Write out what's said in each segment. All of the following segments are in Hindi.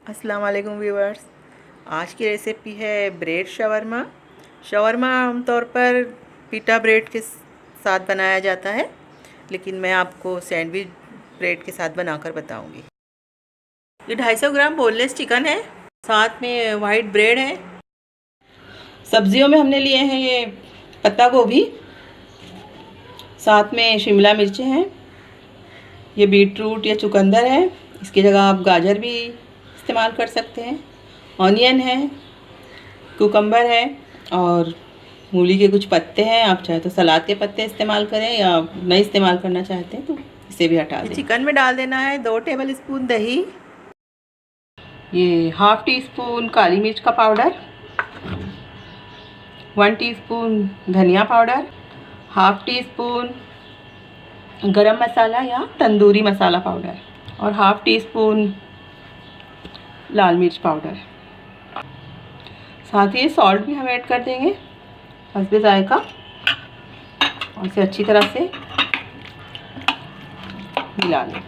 अस्सलाम वालेकुम व्यूअर्स। आज की रेसिपी है ब्रेड शवरमा। शवरमा आमतौर पर पिटा ब्रेड के साथ बनाया जाता है, लेकिन मैं आपको सैंडविच ब्रेड के साथ बनाकर बताऊंगी। ये 250 ग्राम बोनलेस चिकन है, साथ में वाइट ब्रेड है। सब्जियों में हमने लिए हैं ये पत्ता गोभी, साथ में शिमला मिर्चें हैं, ये बीटरूट या चुकंदर है, इसकी जगह आप गाजर भी इस्तेमाल कर सकते हैं। ऑनियन है, कुकम्बर है और मूली के कुछ पत्ते हैं। आप चाहे तो सलाद के पत्ते इस्तेमाल करें, या नहीं इस्तेमाल करना चाहते हैं तो इसे भी हटा दें। चिकन में डाल देना है 2 टेबल स्पून दही, ये हाफ टी स्पून काली मिर्च का पाउडर, 1 टीस्पून धनिया पाउडर, हाफ टी स्पून गरम मसाला या तंदूरी मसाला पाउडर और हाफ टी स्पून लाल मिर्च पाउडर। साथ ही सॉल्ट भी हम ऐड कर देंगे हस्बे जायका, और इसे अच्छी तरह से मिला लें।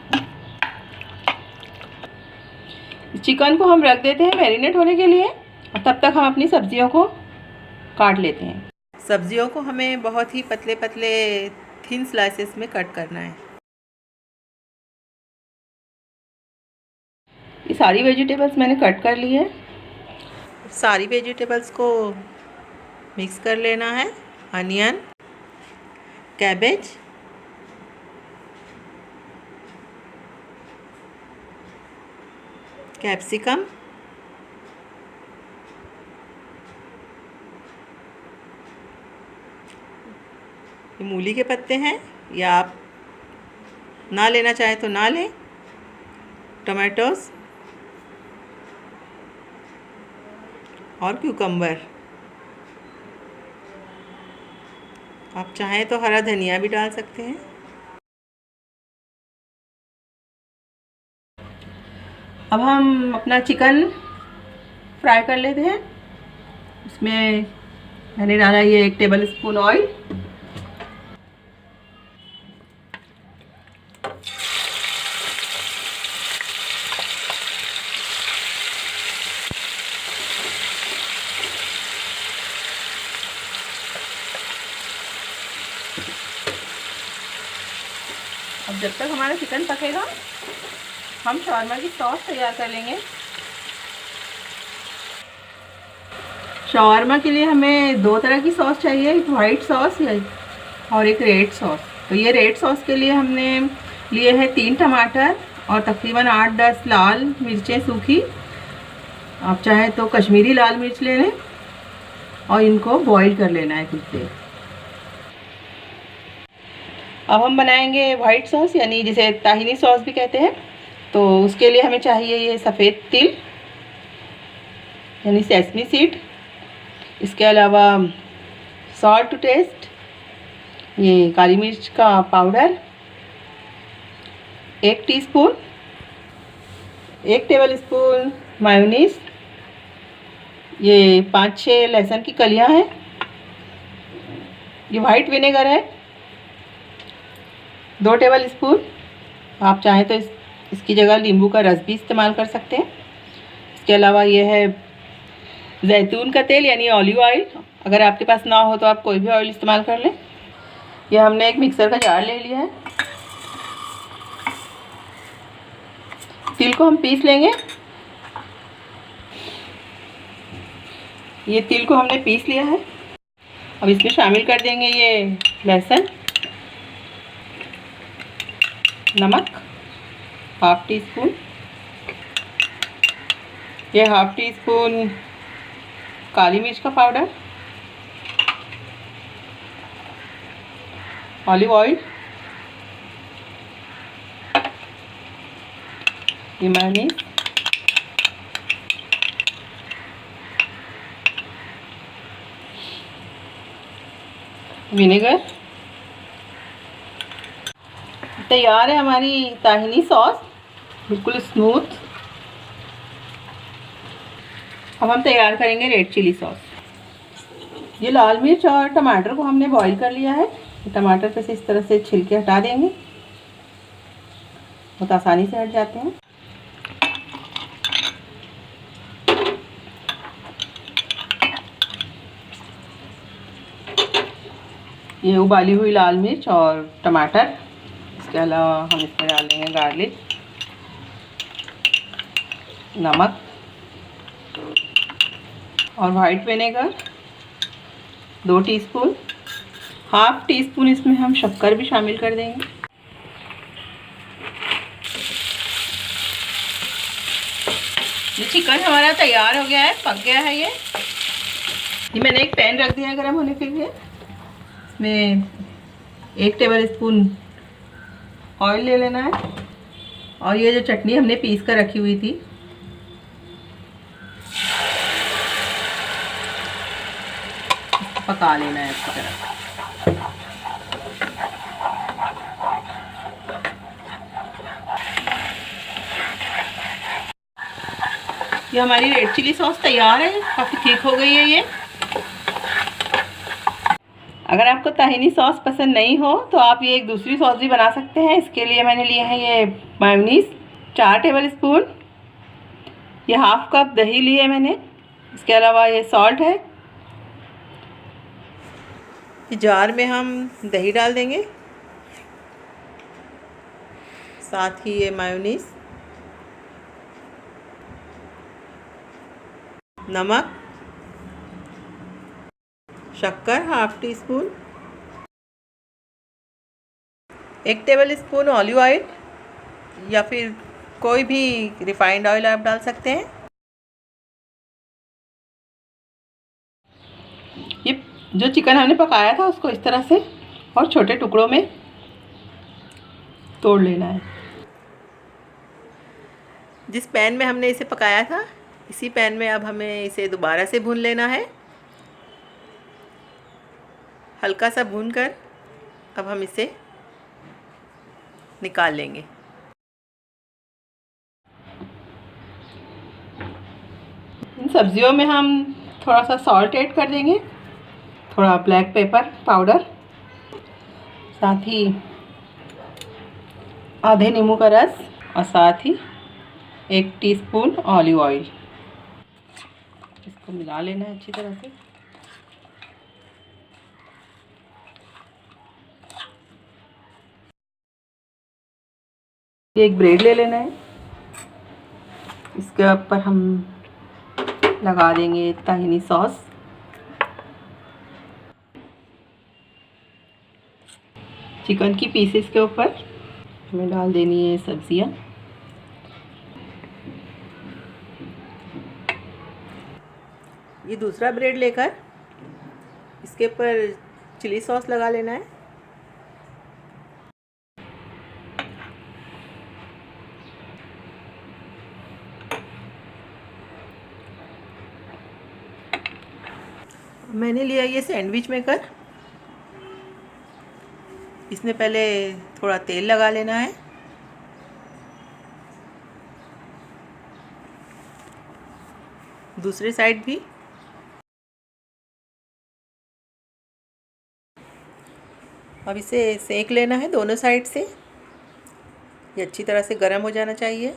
चिकन को हम रख देते हैं मैरिनेट होने के लिए, और तब तक हम अपनी सब्जियों को काट लेते हैं। सब्जियों को हमें बहुत ही पतले पतले थिन स्लाइसेस में कट करना है। ये सारी वेजिटेबल्स मैंने कट कर ली है। सारी वेजिटेबल्स को मिक्स कर लेना है। अनियन, कैबेज, कैप्सिकम, ये मूली के पत्ते हैं, या आप ना लेना चाहें तो ना लें। टमाटोस और क्यूकम्बर, आप चाहें तो हरा धनिया भी डाल सकते हैं। अब हम अपना चिकन फ्राई कर लेते हैं। इसमें मैंने डाला ये 1 टेबल स्पून ऑयल, अब जब तक हमारा चिकन पकेगा हम शवरमा की सॉस तैयार कर लेंगे। शवरमा के लिए हमें 2 तरह की सॉस चाहिए, एक वाइट सॉस और एक रेड सॉस। तो ये रेड सॉस के लिए हमने लिए हैं 3 टमाटर और तकरीबन 8-10 लाल मिर्चें सूखी। आप चाहें तो कश्मीरी लाल मिर्च ले लें और इनको बॉईल कर लेना है कुछ देर। अब हम बनाएंगे वाइट सॉस, यानी जिसे ताहिनी सॉस भी कहते हैं। तो उसके लिए हमें चाहिए ये सफ़ेद तिल यानी सेसमी सीड, इसके अलावा सॉल्ट टू टेस्ट, ये काली मिर्च का powder 1 teaspoon, 1 table spoon mayonnaise, ये 5-6 लहसुन की कलियां हैं, ये वाइट विनेगर है 2 टेबल स्पून। आप चाहें तो इसकी जगह नींबू का रस भी इस्तेमाल कर सकते हैं। इसके अलावा ये है जैतून का तेल यानी ऑलिव ऑयल, अगर आपके पास ना हो तो आप कोई भी ऑयल इस्तेमाल कर लें। यह हमने एक मिक्सर का जार ले लिया है। तिल को हम पीस लेंगे। ये तिल को हमने पीस लिया है। अब इसमें शामिल कर देंगे ये लहसुन, नमक हाफ टी स्पून, ये हाफ टी स्पून काली मिर्च का पाउडर, ऑलिव ऑयल, ये मेयोनीज, विनेगर। तैयार है हमारी ताहिनी सॉस, बिल्कुल स्मूथ। अब हम तैयार करेंगे रेड चिली सॉस। ये लाल मिर्च और टमाटर को हमने बॉईल कर लिया है। टमाटर पे से इस तरह से छिलके हटा देंगे, बहुत आसानी से हट जाते हैं। ये उबाली हुई लाल मिर्च और टमाटर, इसके अलावा हम इसमें डालेंगे गार्लिक, नमक और white vinegar 2 teaspoon. Half tea spoon इसमें हम शक्कर भी शामिल कर देंगे। ये चिकन हमारा तैयार हो गया है, पक गया है। ये मैंने एक पैन रख दिया है गर्म होने के लिए। इसमें 1 टेबल स्पून ऑयल ले लेना है और ये जो चटनी हमने पीस कर रखी हुई थी पका लेना है अच्छी तरह। ये हमारी रेड चिली सॉस तैयार है, काफ़ी ठीक हो गई है ये। अगर आपको ताहिनी सॉस पसंद नहीं हो तो आप ये एक दूसरी सॉस भी बना सकते हैं। इसके लिए मैंने लिया है ये मेयोनीज 4 टेबल स्पून, ये हाफ कप दही ली है मैंने, इसके अलावा ये सॉल्ट है। जार में हम दही डाल देंगे, साथ ही ये मेयोनीज, नमक, शक्कर half tea spoon, 1 table spoon olive oil या फिर कोई भी रिफाइंड ऑयल आप डाल सकते हैं। ये जो चिकन हमने पकाया था उसको इस तरह से और छोटे टुकड़ों में तोड़ लेना है। जिस पैन में हमने इसे पकाया था इसी पैन में अब हमें इसे दोबारा से भून लेना है। हल्का सा भूनकर अब हम इसे निकाल लेंगे। इन सब्जियों में हम थोड़ा सा सॉल्ट ऐड कर देंगे, थोड़ा ब्लैक पेपर पाउडर, साथ ही आधे नींबू का रस और साथ ही 1 टीस्पून ऑलिव ऑयल। इसको मिला लेना है अच्छी तरह से। एक ब्रेड ले लेना है, इसके ऊपर हम लगा देंगे ताहिनी सॉस। चिकन की पीसेस के ऊपर हमें डाल देनी है सब्जियां। ये दूसरा ब्रेड लेकर इसके ऊपर चिली सॉस लगा लेना है। मैंने लिया ये सैंडविच मेकर, इसमें पहले थोड़ा तेल लगा लेना है। दूसरी साइड भी। अब इसे सेक लेना है दोनों साइड से, ये अच्छी तरह से गर्म हो जाना चाहिए।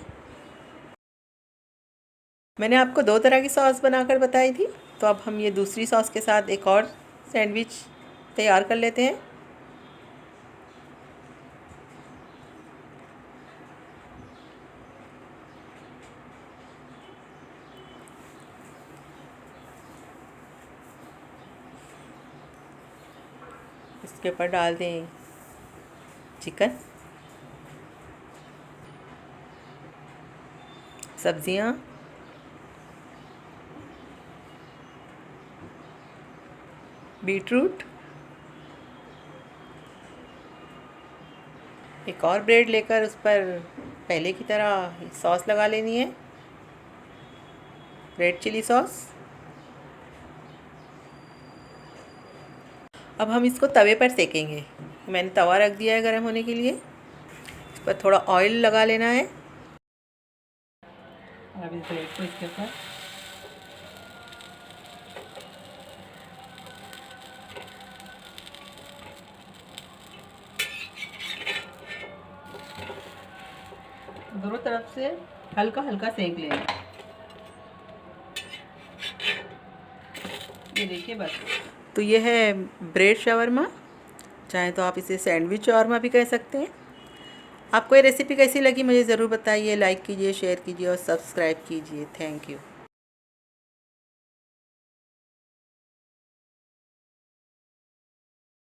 मैंने आपको 2 तरह की सॉस बनाकर बताई थी, तो अब हम ये दूसरी सॉस के साथ एक और सैंडविच तैयार कर लेते हैं। इसके ऊपर डाल दें चिकन, सब्जियां, बीटरूट, एक और ब्रेड लेकर उस पर पहले की तरह सॉस लगा लेनी है, रेड चिली सॉस। अब हम इसको तवे पर सेकेंगे। मैंने तवा रख दिया है गर्म होने के लिए, इस पर थोड़ा ऑयल लगा लेना है। अब इस ब्रेड को इसके ऊपर दोनों तरफ से हल्का हल्का सेक लेना। ये देखिए बस। तो ये है ब्रेड शवरमा, चाहें तो आप इसे सैंडविच शॉर्मा भी कह सकते हैं। आपको ये रेसिपी कैसी लगी मुझे ज़रूर बताइए, लाइक कीजिए, शेयर कीजिए और सब्सक्राइब कीजिए। Thank you.